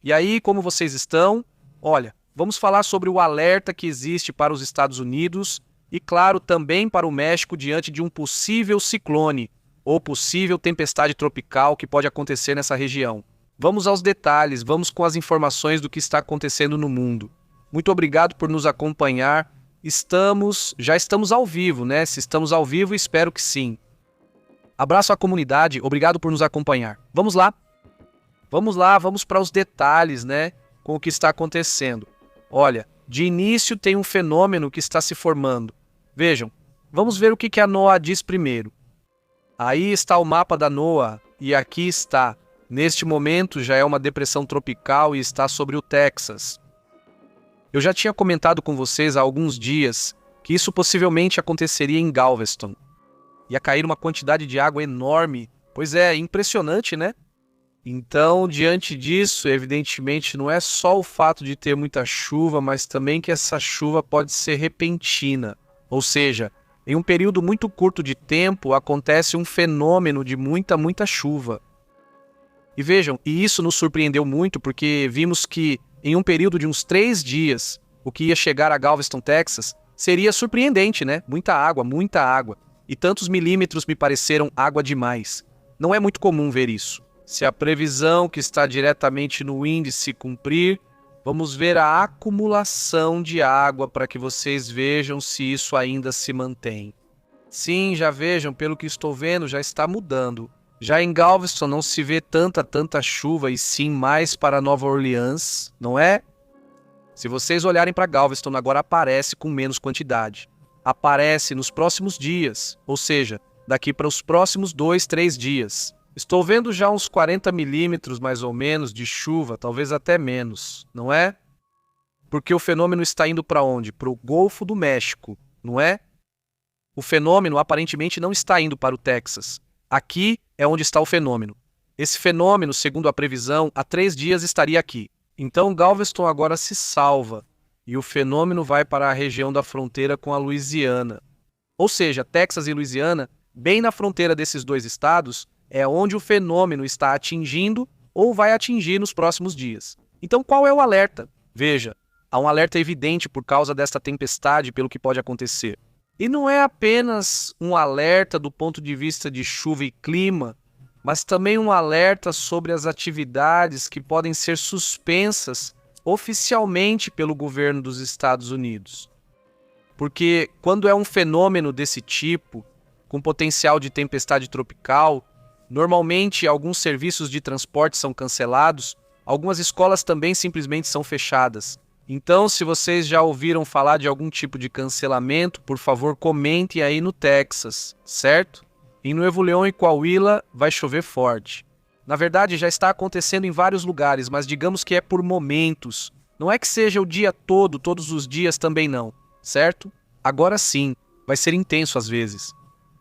E aí, como vocês estão? Olha, vamos falar sobre o alerta que existe para os Estados Unidos e, claro, também para o México diante de um possível ciclone ou possível tempestade tropical que pode acontecer nessa região. Vamos aos detalhes, vamos com as informações do que está acontecendo no mundo. Muito obrigado por nos acompanhar. Já estamos ao vivo, né? Se estamos ao vivo, espero que sim. Abraço à comunidade, obrigado por nos acompanhar. Vamos lá, vamos para os detalhes, né? Com o que está acontecendo. Olha, de início tem um fenômeno que está se formando. Vejam, vamos ver o que a NOAA diz primeiro. Aí está o mapa da NOAA e aqui está. Neste momento já é uma depressão tropical e está sobre o Texas. Eu já tinha comentado com vocês há alguns dias que isso possivelmente aconteceria em Galveston. Ia cair uma quantidade de água enorme. Pois é, impressionante, né? Então, diante disso, evidentemente, não é só o fato de ter muita chuva, mas também que essa chuva pode ser repentina. Ou seja, em um período muito curto de tempo, acontece um fenômeno de muita chuva. E vejam, e isso nos surpreendeu muito, porque vimos que em um período de uns 3 dias, o que ia chegar a Galveston, Texas, seria surpreendente, né? Muita água. E tantos milímetros me pareceram água demais. Não é muito comum ver isso. Se a previsão que está diretamente no índice cumprir, vamos ver a acumulação de água para que vocês vejam se isso ainda se mantém. Sim, já vejam, pelo que estou vendo, já está mudando. Já em Galveston não se vê tanta chuva e sim mais para Nova Orleans, não é? Se vocês olharem para Galveston, agora aparece com menos quantidade. Aparece nos próximos dias, ou seja, daqui para os próximos 2, 3 dias. Estou vendo já uns 40 milímetros mais ou menos de chuva, talvez até menos, não é? Porque o fenômeno está indo para onde? Para o Golfo do México, não é? O fenômeno aparentemente não está indo para o Texas. Aqui é onde está o fenômeno. Esse fenômeno, segundo a previsão, há 3 dias estaria aqui. Então Galveston agora se salva e o fenômeno vai para a região da fronteira com a Louisiana. Ou seja, Texas e Louisiana, bem na fronteira desses 2 estados, é onde o fenômeno está atingindo ou vai atingir nos próximos dias. Então qual é o alerta? Veja, há um alerta evidente por causa desta tempestade pelo que pode acontecer. E não é apenas um alerta do ponto de vista de chuva e clima, mas também um alerta sobre as atividades que podem ser suspensas oficialmente pelo governo dos Estados Unidos. Porque quando é um fenômeno desse tipo, com potencial de tempestade tropical, normalmente alguns serviços de transporte são cancelados, algumas escolas também simplesmente são fechadas. Então, se vocês já ouviram falar de algum tipo de cancelamento, por favor, comentem aí no Texas, certo? Em Nuevo León e Coahuila vai chover forte. Na verdade, já está acontecendo em vários lugares, mas digamos que é por momentos. Não é que seja o dia todo, todos os dias também não, certo? Agora sim, vai ser intenso às vezes.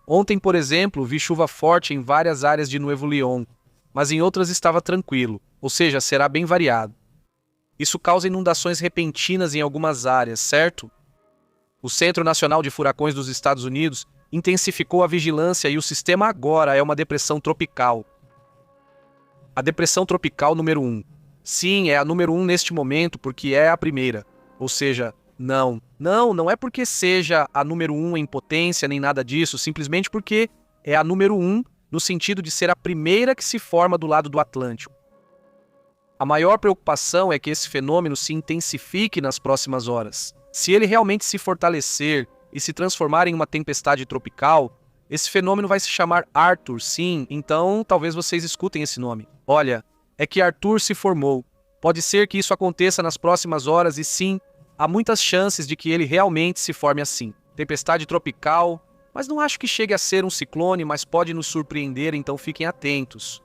Ontem, por exemplo, vi chuva forte em várias áreas de Nuevo León, mas em outras estava tranquilo, ou seja, será bem variado. Isso causa inundações repentinas em algumas áreas, certo? O Centro Nacional de Furacões dos Estados Unidos intensificou a vigilância e o sistema agora é uma depressão tropical. A depressão tropical número 1. Sim, é a número 1 neste momento porque é a primeira. Ou seja, não é porque seja a número 1 em potência nem nada disso, simplesmente porque é a número 1 no sentido de ser a primeira que se forma do lado do Atlântico. A maior preocupação é que esse fenômeno se intensifique nas próximas horas. Se ele realmente se fortalecer e se transformar em uma tempestade tropical, esse fenômeno vai se chamar Arthur, sim, então talvez vocês escutem esse nome. Olha, é que Arthur se formou. Pode ser que isso aconteça nas próximas horas e sim, há muitas chances de que ele realmente se forme assim. Tempestade tropical, mas não acho que chegue a ser um ciclone, mas pode nos surpreender, então fiquem atentos.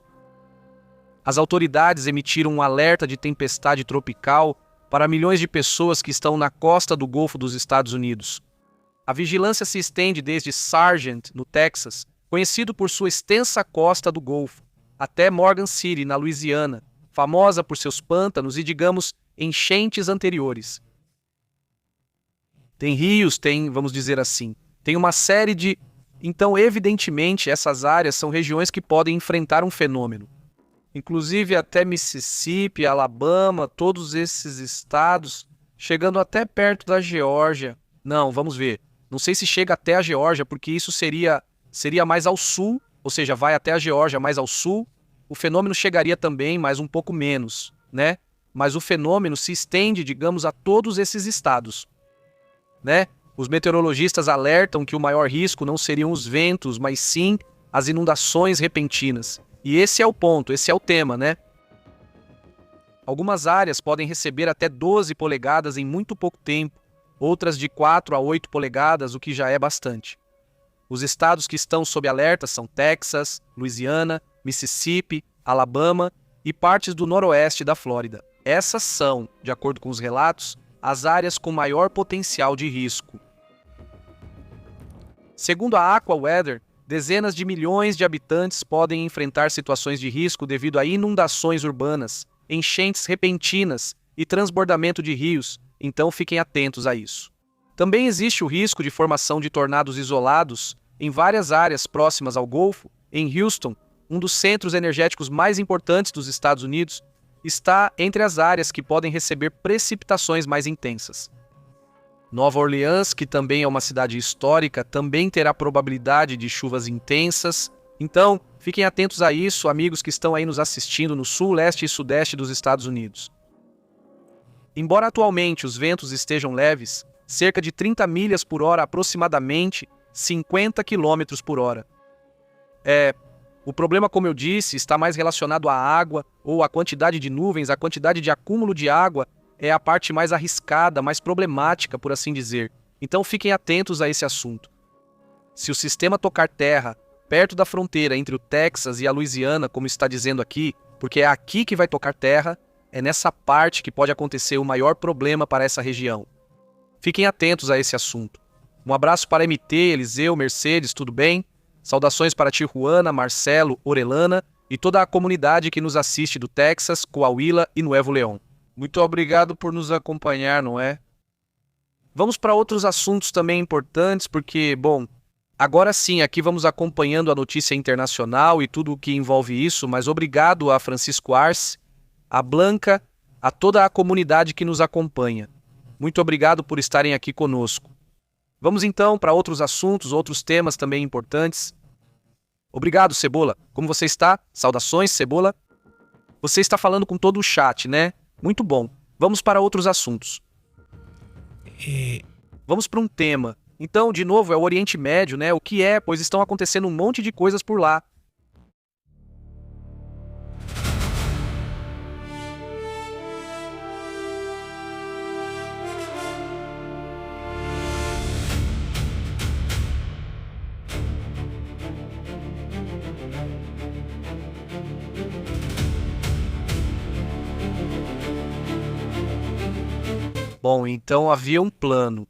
As autoridades emitiram um alerta de tempestade tropical para milhões de pessoas que estão na costa do Golfo dos Estados Unidos. A vigilância se estende desde Sargent, no Texas, conhecido por sua extensa costa do Golfo, até Morgan City, na Louisiana, famosa por seus pântanos e, digamos, enchentes anteriores. Tem rios, vamos dizer assim, tem uma série de... Então, evidentemente, essas áreas são regiões que podem enfrentar um fenômeno. inclusive até Mississippi, Alabama, todos esses estados, chegando até perto da Geórgia. Não, vamos ver. Não sei se chega até a Geórgia, porque isso seria mais ao sul, ou seja, vai até a Geórgia mais ao sul. O fenômeno chegaria também, mas um pouco menos, né? Mas o fenômeno se estende, digamos, a todos esses estados, né? Os meteorologistas alertam que o maior risco não seriam os ventos, mas sim as inundações repentinas. E esse é o ponto, esse é o tema, né? Algumas áreas podem receber até 12 polegadas em muito pouco tempo, outras de 4 a 8 polegadas, o que já é bastante. Os estados que estão sob alerta são Texas, Louisiana, Mississippi, Alabama e partes do noroeste da Flórida. Essas são, de acordo com os relatos, as áreas com maior potencial de risco. Segundo a AccuWeather, dezenas de milhões de habitantes podem enfrentar situações de risco devido a inundações urbanas, enchentes repentinas e transbordamento de rios, então fiquem atentos a isso. Também existe o risco de formação de tornados isolados em várias áreas próximas ao Golfo. Em Houston, um dos centros energéticos mais importantes dos Estados Unidos, está entre as áreas que podem receber precipitações mais intensas. Nova Orleans, que também é uma cidade histórica, também terá probabilidade de chuvas intensas. Então, fiquem atentos a isso, amigos que estão aí nos assistindo no sul, leste e sudeste dos Estados Unidos. Embora atualmente os ventos estejam leves, cerca de 30 milhas por hora, aproximadamente 50 quilômetros por hora. O problema, como eu disse, está mais relacionado à água ou à quantidade de nuvens, a quantidade de acúmulo de água é a parte mais arriscada, mais problemática, por assim dizer. Então fiquem atentos a esse assunto. Se o sistema tocar terra perto da fronteira entre o Texas e a Louisiana, como está dizendo aqui, porque é aqui que vai tocar terra, é nessa parte que pode acontecer o maior problema para essa região. Fiquem atentos a esse assunto. Um abraço para MT, Eliseu, Mercedes, tudo bem? Saudações para Tijuana, Marcelo, Orelana e toda a comunidade que nos assiste do Texas, Coahuila e Nuevo León. Muito obrigado por nos acompanhar, não é? Vamos para outros assuntos também importantes, porque, bom, agora sim, aqui vamos acompanhando a notícia internacional e tudo o que envolve isso, mas obrigado a Francisco Arce, a Blanca, a toda a comunidade que nos acompanha. Muito obrigado por estarem aqui conosco. Vamos então para outros assuntos, outros temas também importantes. Obrigado, Cebola. Como você está? Saudações, Cebola. Você está falando com todo o chat, né? Muito bom. Vamos para outros assuntos. Vamos para um tema. Então, de novo, é o Oriente Médio, né? O que é? Pois estão acontecendo um monte de coisas por lá. Bom, então havia um plano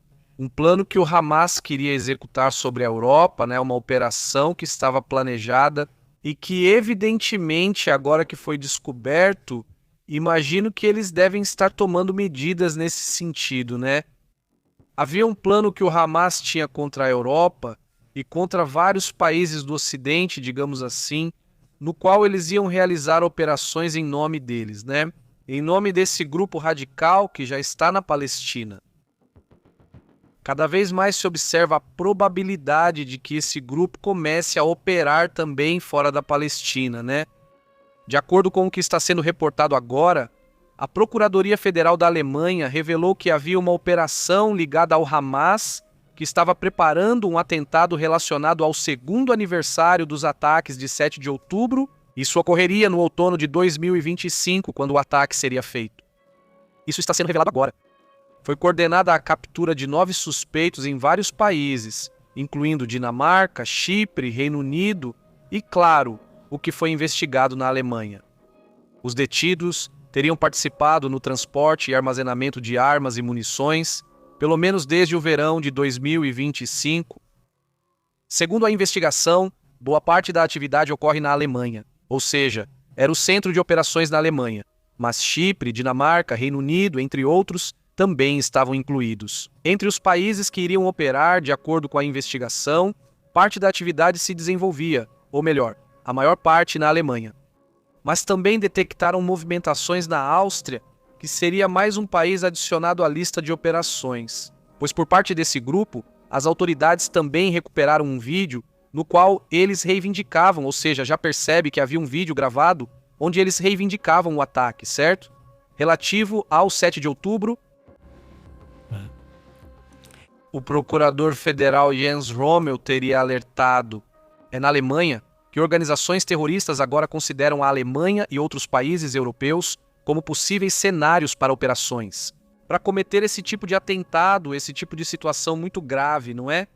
que o Hamas queria executar sobre a Europa, né, uma operação que estava planejada e que, evidentemente, agora que foi descoberto, imagino que eles devem estar tomando medidas nesse sentido, né? Havia um plano que o Hamas tinha contra a Europa e contra vários países do Ocidente, digamos assim, no qual eles iam realizar operações em nome deles, né? Em nome desse grupo radical que já está na Palestina. Cada vez mais se observa a probabilidade de que esse grupo comece a operar também fora da Palestina, né? De acordo com o que está sendo reportado agora, a Procuradoria Federal da Alemanha revelou que havia uma operação ligada ao Hamas que estava preparando um atentado relacionado ao segundo aniversário dos ataques de 7 de outubro. Isso ocorreria no outono de 2025, quando o ataque seria feito. Isso está sendo revelado agora. Foi coordenada a captura de 9 suspeitos em vários países, incluindo Dinamarca, Chipre, Reino Unido e, claro, o que foi investigado na Alemanha. Os detidos teriam participado no transporte e armazenamento de armas e munições, pelo menos desde o verão de 2025. Segundo a investigação, boa parte da atividade ocorre na Alemanha. Ou seja, era o centro de operações na Alemanha, mas Chipre, Dinamarca, Reino Unido, entre outros, também estavam incluídos. Entre os países que iriam operar, de acordo com a investigação, parte da atividade se desenvolvia, ou melhor, a maior parte na Alemanha. mas também detectaram movimentações na Áustria, que seria mais um país adicionado à lista de operações. Pois por parte desse grupo, as autoridades também recuperaram um vídeo no qual eles reivindicavam, ou seja, já percebe que havia um vídeo gravado onde eles reivindicavam o ataque, certo? Relativo ao 7 de outubro, o procurador federal Jens Rommel teria alertado, na Alemanha, que organizações terroristas agora consideram a Alemanha e outros países europeus como possíveis cenários para operações, para cometer esse tipo de atentado, esse tipo de situação muito grave, não é?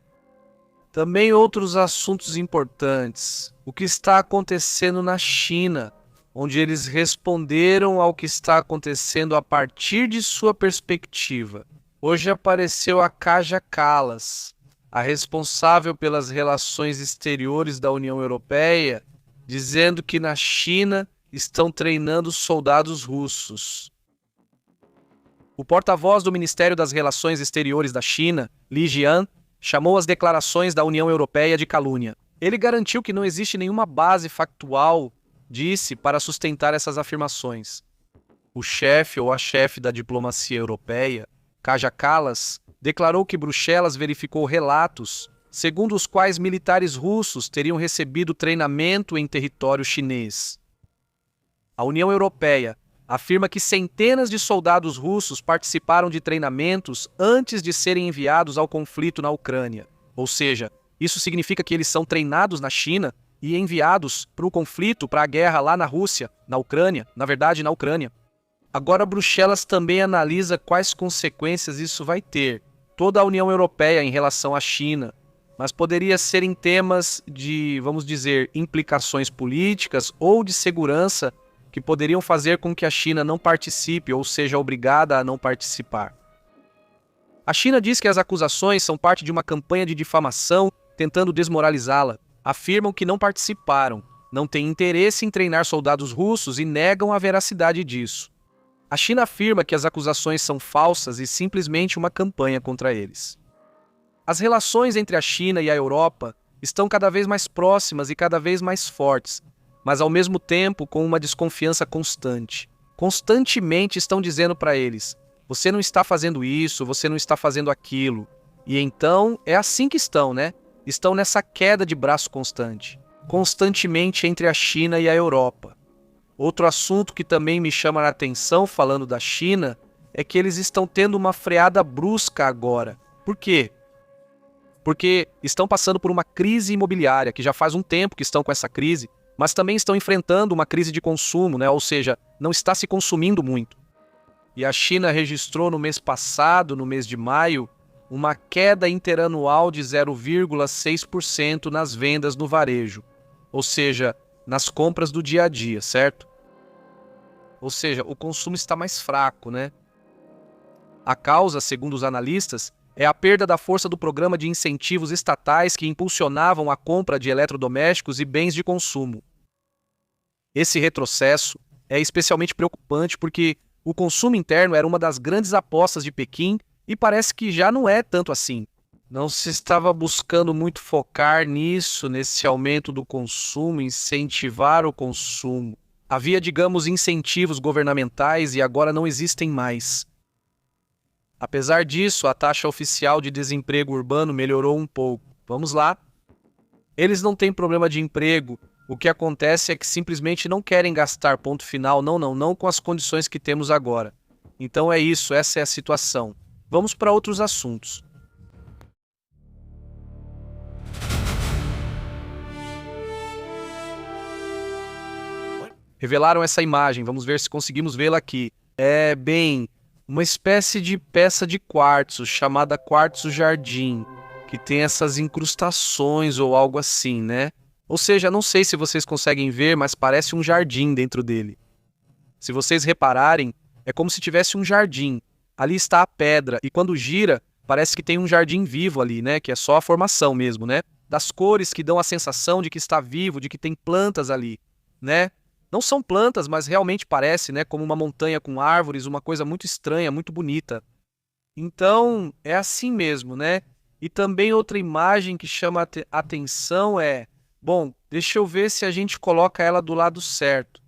Também outros assuntos importantes. O que está acontecendo na China, onde eles responderam ao que está acontecendo a partir de sua perspectiva. Hoje apareceu a Kaja Kallas, a responsável pelas relações exteriores da União Europeia, dizendo que na China estão treinando soldados russos. O porta-voz do Ministério das Relações Exteriores da China, Li Jian, chamou as declarações da União Europeia de calúnia. Ele garantiu que não existe nenhuma base factual, disse, para sustentar essas afirmações. O chefe ou a chefe da diplomacia europeia, Kaja Kallas, declarou que Bruxelas verificou relatos segundo os quais militares russos teriam recebido treinamento em território chinês. A União Europeia afirma que centenas de soldados russos participaram de treinamentos antes de serem enviados ao conflito na Ucrânia. Ou seja, isso significa que eles são treinados na China e enviados para o conflito, para a guerra lá na Rússia, na Ucrânia, na Ucrânia. Agora, Bruxelas também analisa quais consequências isso vai ter, toda a União Europeia em relação à China, mas poderia ser em temas de, vamos dizer, implicações políticas ou de segurança que poderiam fazer com que a China não participe ou seja obrigada a não participar. A China diz que as acusações são parte de uma campanha de difamação tentando desmoralizá-la. Afirmam que não participaram, não têm interesse em treinar soldados russos e negam a veracidade disso. A China afirma que as acusações são falsas e simplesmente uma campanha contra eles. As relações entre a China e a Europa estão cada vez mais próximas e cada vez mais fortes, mas ao mesmo tempo com uma desconfiança constante. Constantemente estão dizendo para eles: você não está fazendo isso, você não está fazendo aquilo. E então é assim que estão, né? Estão nessa queda de braço constante, constantemente entre a China e a Europa. Outro assunto que também me chama a atenção falando da China é que eles estão tendo uma freada brusca agora. Por quê? Porque estão passando por uma crise imobiliária, que já faz um tempo que estão com essa crise, mas também estão enfrentando uma crise de consumo, né? Ou seja, não está se consumindo muito. E a China registrou no mês passado, no mês de maio, uma queda interanual de 0,6% nas vendas no varejo, ou seja, nas compras do dia a dia, certo? Ou seja, o consumo está mais fraco, né? A causa, segundo os analistas, é a perda da força do programa de incentivos estatais que impulsionavam a compra de eletrodomésticos e bens de consumo. Esse retrocesso é especialmente preocupante porque o consumo interno era uma das grandes apostas de Pequim e parece que já não é tanto assim. Não se estava buscando muito focar nisso, nesse aumento do consumo, incentivar o consumo. Havia, digamos, incentivos governamentais e agora não existem mais. Apesar disso, a taxa oficial de desemprego urbano melhorou um pouco. Vamos lá. Eles não têm problema de emprego. O que acontece é que simplesmente não querem gastar, ponto final, não com as condições que temos agora. Então é isso, essa é a situação. Vamos para outros assuntos. Revelaram essa imagem, vamos ver se conseguimos vê-la aqui. É bem uma espécie de peça de quartzo chamada quartzo jardim, que tem essas incrustações ou algo assim, né? Ou seja, não sei se vocês conseguem ver, mas parece um jardim dentro dele. Se vocês repararem, é como se tivesse um jardim. Ali está a pedra e quando gira, parece que tem um jardim vivo ali, né? Que é só a formação mesmo, né? Das cores que dão a sensação de que está vivo, de que tem plantas ali, né? Não são plantas, mas realmente parece, né, como uma montanha com árvores, uma coisa muito estranha, muito bonita. Então, é assim mesmo, né? E também outra imagem que chama a atenção é... Bom, deixa eu ver se a gente coloca ela do lado certo.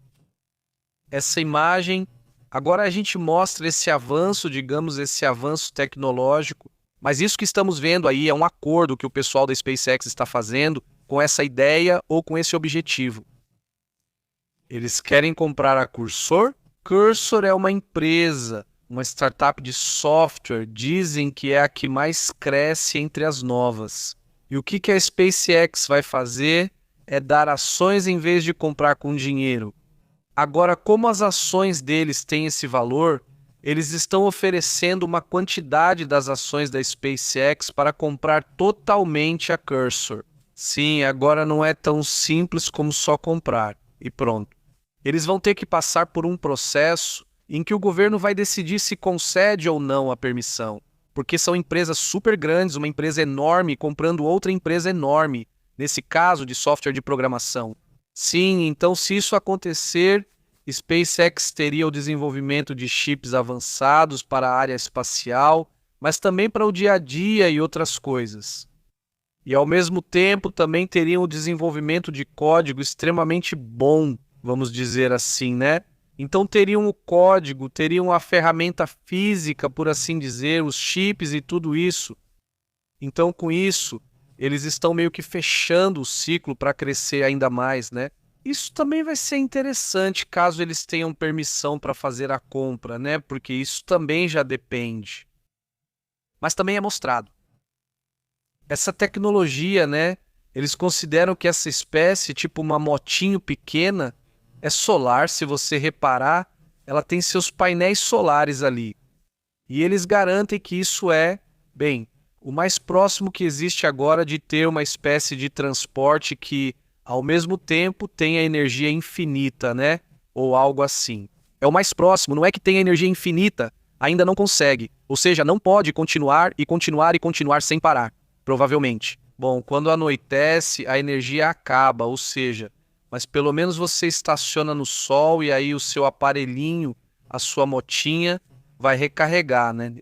essa imagem, agora a gente mostra esse avanço, digamos, esse avanço tecnológico, mas isso que estamos vendo aí é um acordo que o pessoal da SpaceX está fazendo com essa ideia ou com esse objetivo. Eles querem comprar a Cursor. Cursor é uma empresa, uma startup de software, dizem que é a que mais cresce entre as novas. E o que a SpaceX vai fazer é dar ações em vez de comprar com dinheiro. Agora, como as ações deles têm esse valor, eles estão oferecendo uma quantidade das ações da SpaceX para comprar totalmente a Cursor. Sim, agora não é tão simples como só comprar. E pronto. Eles vão ter que passar por um processo em que o governo vai decidir se concede ou não a permissão. Porque são empresas super grandes, uma empresa enorme comprando outra empresa enorme, nesse caso de software de programação. Sim, então se isso acontecer, SpaceX teria o desenvolvimento de chips avançados para a área espacial, mas também para o dia a dia e outras coisas. E ao mesmo tempo também teriam o desenvolvimento de código extremamente bom, vamos dizer assim, né? Então teriam o código, teriam a ferramenta física, por assim dizer, os chips e tudo isso. Então com isso, eles estão meio que fechando o ciclo para crescer ainda mais, né? Isso também vai ser interessante caso eles tenham permissão para fazer a compra, né? Porque isso também já depende. Mas também é mostrado. Essa tecnologia, né? Eles consideram que essa espécie, tipo uma motinho pequena, é solar. Se você reparar, ela tem seus painéis solares ali. E eles garantem que isso é, bem, o mais próximo que existe agora de ter uma espécie de transporte que, ao mesmo tempo, tenha energia infinita, né? Ou algo assim. É o mais próximo, não é que tenha energia infinita, ainda não consegue. Ou seja, não pode continuar e continuar e continuar sem parar, provavelmente. Bom, quando anoitece, a energia acaba, ou seja, mas pelo menos você estaciona no sol e aí o seu aparelhinho, a sua motinha, vai recarregar, né?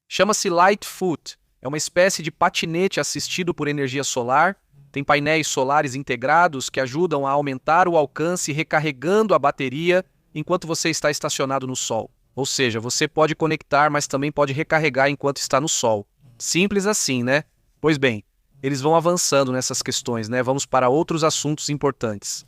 Chama-se Lightfoot. É uma espécie de patinete assistido por energia solar. Tem painéis solares integrados que ajudam a aumentar o alcance recarregando a bateria enquanto você está estacionado no sol. Ou seja, você pode conectar, mas também pode recarregar enquanto está no sol. Simples assim, né? Pois bem, eles vão avançando nessas questões, né? Vamos para outros assuntos importantes.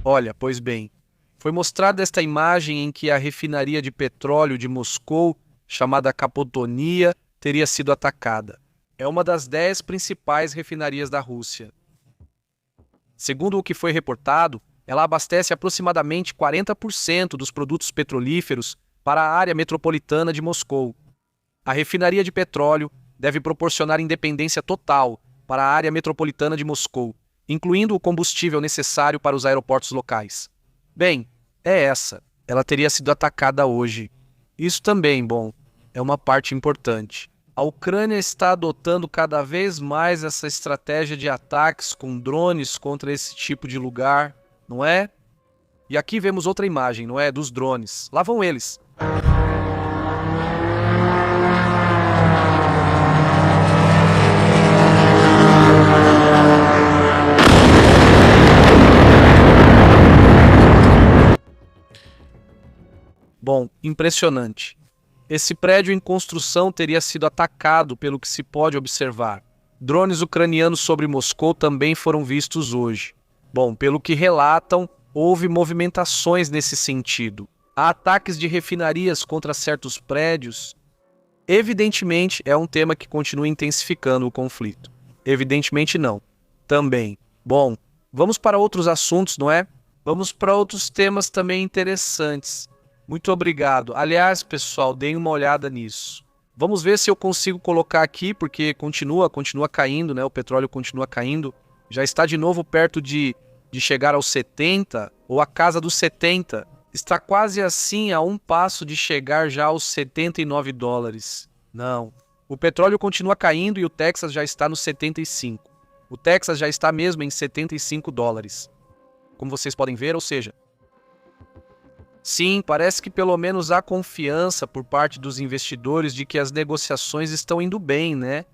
Olha, pois bem, foi mostrada esta imagem em que a refinaria de petróleo de Moscou, chamada Capotonia, teria sido atacada. É uma das 10 principais refinarias da Rússia. Segundo o que foi reportado, ela abastece aproximadamente 40% dos produtos petrolíferos para a área metropolitana de Moscou. A refinaria de petróleo deve proporcionar independência total para a área metropolitana de Moscou, incluindo o combustível necessário para os aeroportos locais. Bem, é essa. Ela teria sido atacada hoje. Isso também, bom, é uma parte importante. A Ucrânia está adotando cada vez mais essa estratégia de ataques com drones contra esse tipo de lugar, não é? E aqui vemos outra imagem, não é? Dos drones. Lá vão eles. Bom, impressionante. Esse prédio em construção teria sido atacado, pelo que se pode observar. Drones ucranianos sobre Moscou também foram vistos hoje. Bom, pelo que relatam, houve movimentações nesse sentido. Há ataques de refinarias contra certos prédios. Evidentemente, é um tema que continua intensificando o conflito. Evidentemente não. Também. Bom, vamos para outros assuntos, não é? Vamos para outros temas também interessantes. Muito obrigado. Aliás, pessoal, deem uma olhada nisso. Vamos ver se eu consigo colocar aqui, porque continua caindo, né? O petróleo continua caindo. Já está de novo perto de chegar aos 70, ou a casa dos 70. Está quase assim a um passo de chegar já aos $79. Não. O petróleo continua caindo e o Texas já está nos 75. O Texas já está mesmo em $75. Como vocês podem ver, ou seja, sim, parece que pelo menos há confiança por parte dos investidores de que as negociações estão indo bem, né?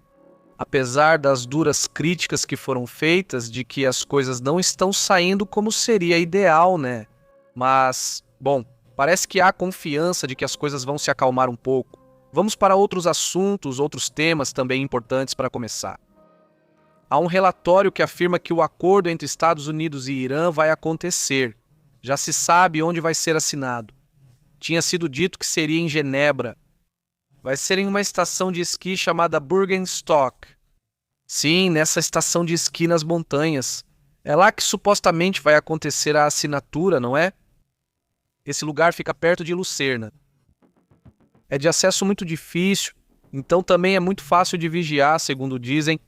Apesar das duras críticas que foram feitas de que as coisas não estão saindo como seria ideal, né? Mas, bom, parece que há confiança de que as coisas vão se acalmar um pouco. Vamos para outros assuntos, outros temas também importantes para começar. Há um relatório que afirma que o acordo entre Estados Unidos e Irã vai acontecer. Já se sabe onde vai ser assinado. Tinha sido dito que seria em Genebra. Vai ser em uma estação de esqui chamada Bürgenstock. Sim, nessa estação de esqui nas montanhas. É lá que supostamente vai acontecer a assinatura, não é? Esse lugar fica perto de Lucerna. É de acesso muito difícil, então também é muito fácil de vigiar, segundo dizem.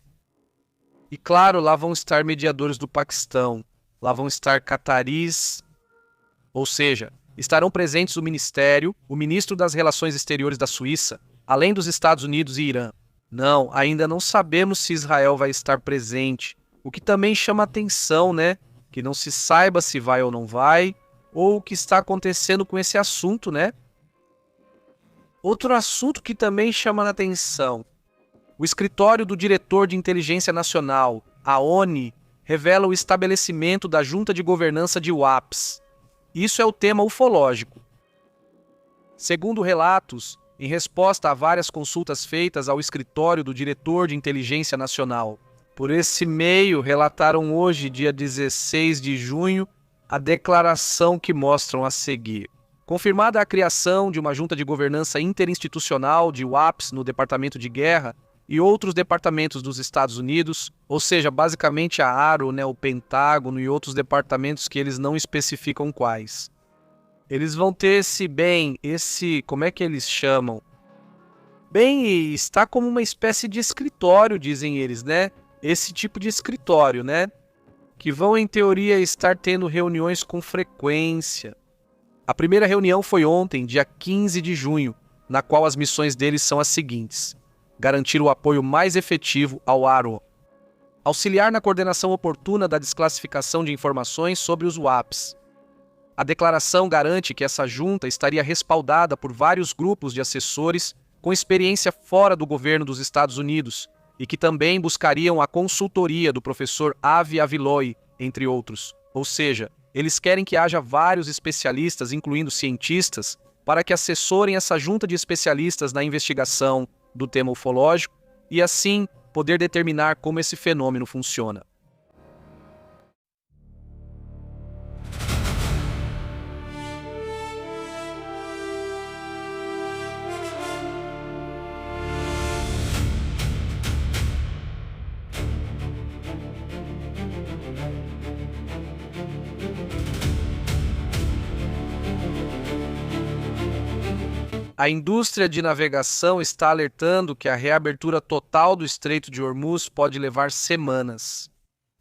E claro, lá vão estar mediadores do Paquistão. Lá vão estar cataris, ou seja, estarão presentes o Ministério, o Ministro das Relações Exteriores da Suíça, além dos Estados Unidos e Irã. Não, ainda não sabemos se Israel vai estar presente, o que também chama atenção, né? Que não se saiba se vai ou não vai, ou o que está acontecendo com esse assunto, né? Outro assunto que também chama a atenção. O escritório do Diretor de Inteligência Nacional, a ONI, revela o estabelecimento da Junta de Governança de UAPs. Isso é o tema ufológico. Segundo relatos, em resposta a várias consultas feitas ao escritório do Diretor de Inteligência Nacional, por esse meio relataram hoje, dia 16 de junho, a declaração que mostram a seguir. Confirmada a criação de uma junta de governança interinstitucional de UAPs no Departamento de Guerra e outros departamentos dos Estados Unidos, ou seja, basicamente a ARO, né, o Pentágono e outros departamentos que eles não especificam quais. Eles vão ter como é que eles chamam? Bem, está como uma espécie de escritório, dizem eles, né? Esse tipo de escritório, né? Que vão, em teoria, estar tendo reuniões com frequência. A primeira reunião foi ontem, dia 15 de junho, na qual as missões deles são as seguintes: garantir o apoio mais efetivo ao ARO, auxiliar na coordenação oportuna da desclassificação de informações sobre os UAPs. A declaração garante que essa junta estaria respaldada por vários grupos de assessores com experiência fora do governo dos Estados Unidos e que também buscariam a consultoria do professor Avi Aviloi, entre outros. Ou seja, eles querem que haja vários especialistas, incluindo cientistas, para que assessorem essa junta de especialistas na investigação do tema ufológico e, assim, poder determinar como esse fenômeno funciona. A indústria de navegação está alertando que a reabertura total do Estreito de Hormuz pode levar semanas.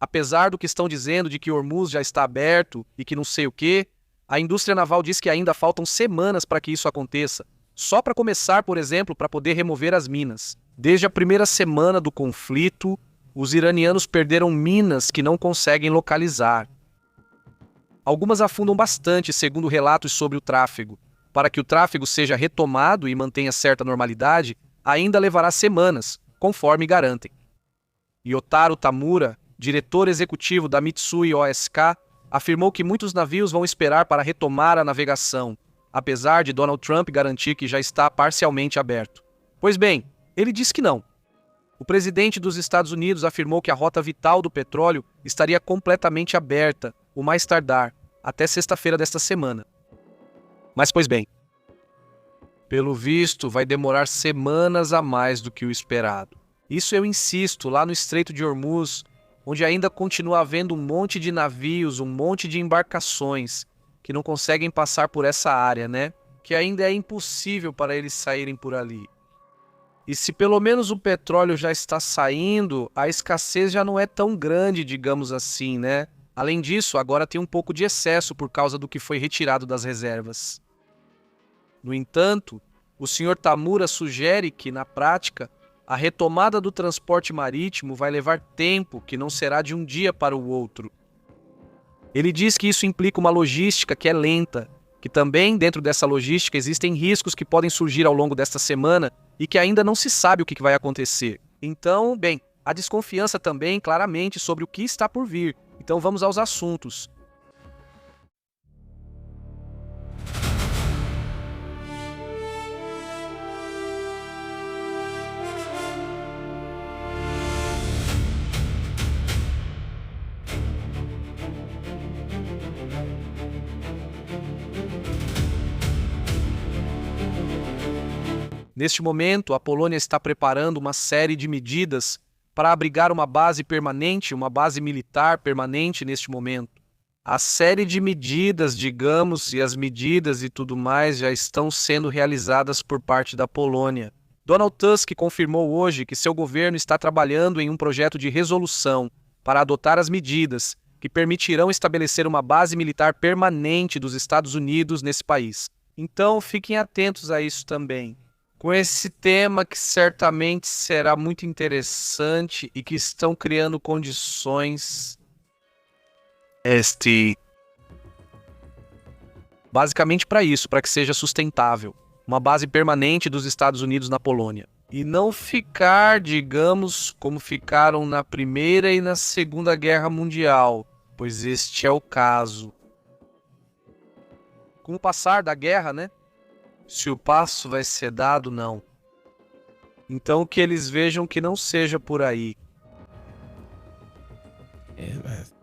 Apesar do que estão dizendo de que Hormuz já está aberto e que não sei o quê, a indústria naval diz que ainda faltam semanas para que isso aconteça. Só para começar, por exemplo, para poder remover as minas. Desde a primeira semana do conflito, os iranianos perderam minas que não conseguem localizar. Algumas afundam bastante, segundo relatos sobre o tráfego. Para que o tráfego seja retomado e mantenha certa normalidade, ainda levará semanas, conforme garantem. Yotaro Tamura, diretor executivo da Mitsui OSK, afirmou que muitos navios vão esperar para retomar a navegação, apesar de Donald Trump garantir que já está parcialmente aberto. Pois bem, ele diz que não. O presidente dos Estados Unidos afirmou que a rota vital do petróleo estaria completamente aberta, o mais tardar, até sexta-feira desta semana. Mas, pois bem, pelo visto, vai demorar semanas a mais do que o esperado. Isso eu insisto, lá no Estreito de Hormuz, onde ainda continua havendo um monte de navios, um monte de embarcações que não conseguem passar por essa área, né? Que ainda é impossível para eles saírem por ali. E se pelo menos o petróleo já está saindo, a escassez já não é tão grande, digamos assim, né? Além disso, agora tem um pouco de excesso por causa do que foi retirado das reservas. No entanto, O Sr. Tamura sugere que, na prática, a retomada do transporte marítimo vai levar tempo que não será de um dia para o outro. Ele diz que isso implica uma logística que é lenta, que também, dentro dessa logística, existem riscos que podem surgir ao longo desta semana e que ainda não se sabe o que vai acontecer. Então, bem, há desconfiança também, claramente, sobre o que está por vir. Então vamos aos assuntos. Neste momento, a Polônia está preparando uma série de medidas para abrigar uma base permanente, uma base militar permanente neste momento. A série de medidas, digamos, e as medidas e tudo mais já estão sendo realizadas por parte da Polônia. Donald Tusk confirmou hoje que seu governo está trabalhando em um projeto de resolução para adotar as medidas que permitirão estabelecer uma base militar permanente dos Estados Unidos nesse país. Então, fiquem atentos a isso também. Com esse tema que certamente será muito interessante e que estão criando condições basicamente para isso, para que seja sustentável, uma base permanente dos Estados Unidos na Polônia. E não ficar, digamos, como ficaram na Primeira e na Segunda Guerra Mundial, pois este é o caso. Com o passar da guerra, né? Se o passo vai ser dado, não. Então que eles vejam que não seja por aí.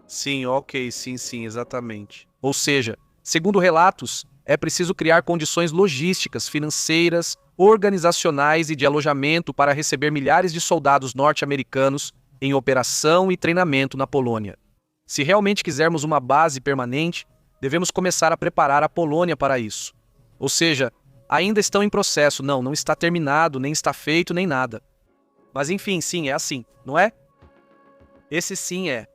Sim, ok, sim, exatamente. Ou seja, segundo relatos, é preciso criar condições logísticas, financeiras, organizacionais e de alojamento para receber milhares de soldados norte-americanos em operação e treinamento na Polônia. Se realmente quisermos uma base permanente, devemos começar a preparar a Polônia para isso. Ou seja, ainda estão em processo, não está terminado, nem está feito, nem nada. Mas enfim, sim, é assim, não é? Esse sim é.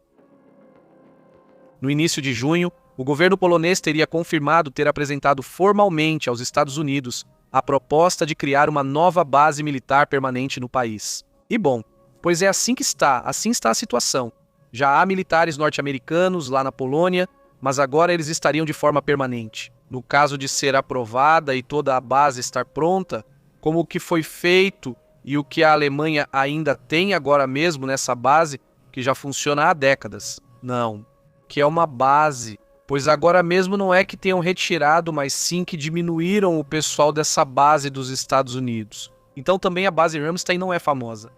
No início de junho, o governo polonês teria confirmado ter apresentado formalmente aos Estados Unidos a proposta de criar uma nova base militar permanente no país. E bom, pois é assim está a situação. Já há militares norte-americanos lá na Polônia, mas agora eles estariam de forma permanente. No caso de ser aprovada e toda a base estar pronta, como o que foi feito e o que a Alemanha ainda tem agora mesmo nessa base, que já funciona há décadas. Não, que é uma base, pois agora mesmo não é que tenham retirado, mas sim que diminuíram o pessoal dessa base dos Estados Unidos. Então também a base Ramstein não é famosa.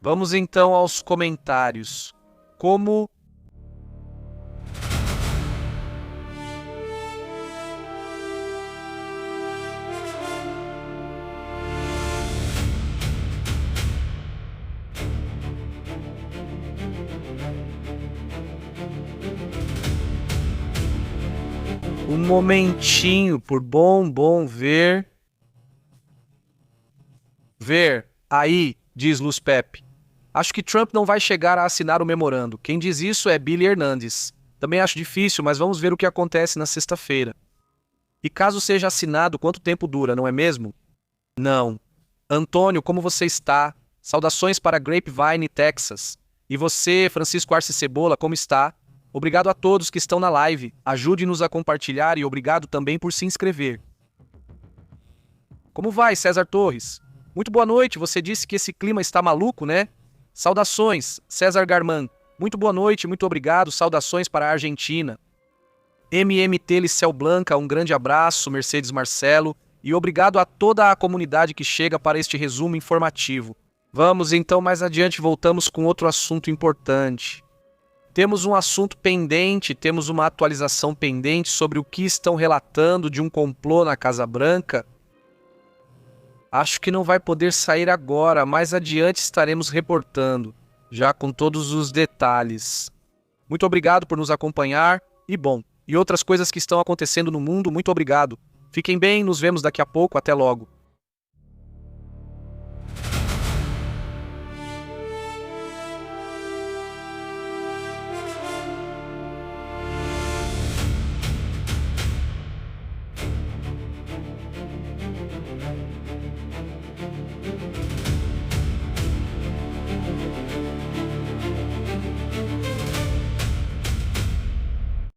Vamos então aos comentários. Como um momentinho, por bom ver. Aí, diz Luz Pepe. Acho que Trump não vai chegar a assinar o memorando. Quem diz isso é Billy Hernandes. Também acho difícil, mas vamos ver o que acontece na sexta-feira. E caso seja assinado, quanto tempo dura, não é mesmo? Não. Antônio, como você está? Saudações para Grapevine, Texas. E você, Francisco Arce Cebola, como está? Obrigado a todos que estão na live. Ajude-nos a compartilhar e obrigado também por se inscrever. Como vai, César Torres? Muito boa noite, você disse que esse clima está maluco, né? Saudações, César Garman. Muito boa noite, muito obrigado, saudações para a Argentina. MMT Liceu Blanca, um grande abraço, Mercedes Marcelo, e obrigado a toda a comunidade que chega para este resumo informativo. Vamos então, mais adiante voltamos com outro assunto importante. Temos um assunto pendente, temos uma atualização pendente sobre o que estão relatando de um complô na Casa Branca. Acho que não vai poder sair agora, mais adiante estaremos reportando, já com todos os detalhes. Muito obrigado por nos acompanhar e outras coisas que estão acontecendo no mundo, muito obrigado. Fiquem bem, nos vemos daqui a pouco, até logo.